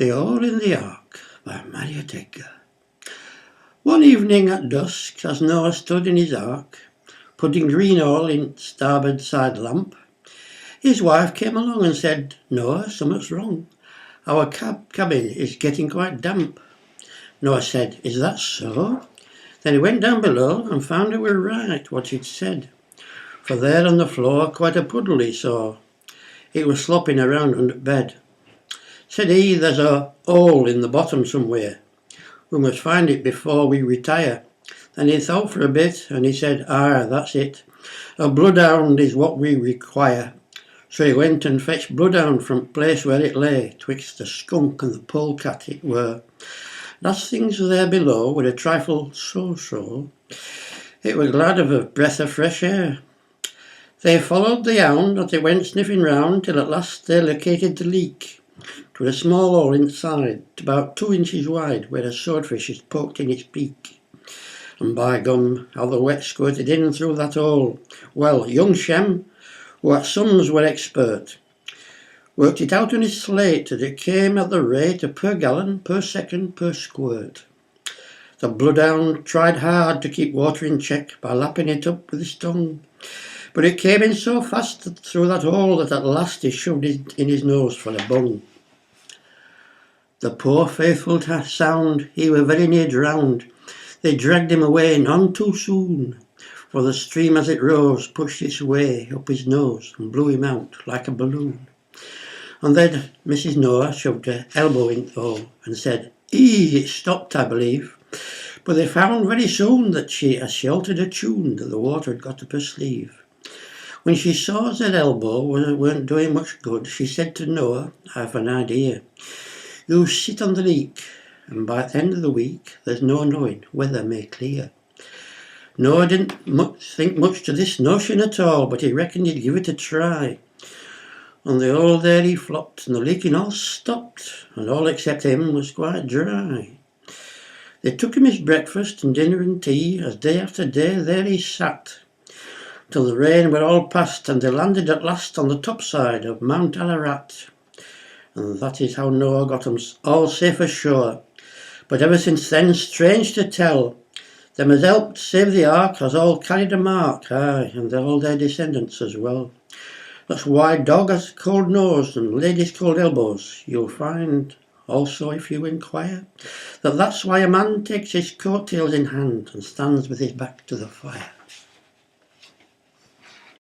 The Ole In The Ark by Marriott Edgar. One evening at dusk, as Noah stood in his ark, putting green oil in starboard side lamp, his wife came along and said, "Noah, something's wrong. Our cabin is getting quite damp." Noah said, "Is that so?" Then he went down below and found it were right what she'd said, for there on the floor quite a puddle he saw. It was slopping around under bed. Said he, "There's a hole in the bottom somewhere. We must find it before we retire." Then he thought for a bit and he said, "That's it. A bloodhound is what we require." So he went and fetched bloodhound from the place where it lay, twixt the skunk and the polecat it were. As things there below were a trifle so-so, it were glad of a breath of fresh air. They followed the hound as they went sniffing round till at last they located the leak. 'Twas a small hole inside, about 2 inches wide, where a swordfish is poked in its beak. And by gum, how the wet squirted in through that hole. Well, young Shem, who at sums were expert, worked it out on his slate that it came at the rate of per gallon, per second, per squirt. The bloodhound tried hard to keep water in check by lapping it up with his tongue, but it came in so fast through that hole that at last he shoved it in his nose for a bung. The poor faithful sound, he were very near drowned. They dragged him away none too soon, for the stream as it rose pushed its way up his nose and blew him out like a balloon. And then Mrs. Noah shoved her elbow in the hole and said, "It stopped, I believe." But they found very soon that as she altered her tune, that the water had got up her sleeve. When she saw as her elbow weren't doing much good, she said to Noah, "I've an idea. You sit on the leak, and by the end of the week there's no knowing weather may clear." Noah didn't think much to this notion at all, but he reckoned he'd give it a try. On the hole there he flopped, and the leaking all stopped, and all except him was quite dry. They took him his breakfast and dinner and tea, as day after day there he sat, till the rain were all past, and they landed at last on the top side of Mount Ararat. And that is how Noah got them all safe ashore. But ever since then, strange to tell, them as helped save the ark has all carried a mark, and they're all their descendants as well. That's why dog has cold nose and ladies cold elbows. You'll find also, if you inquire, that's why a man takes his coat tails in hand and stands with his back to the fire.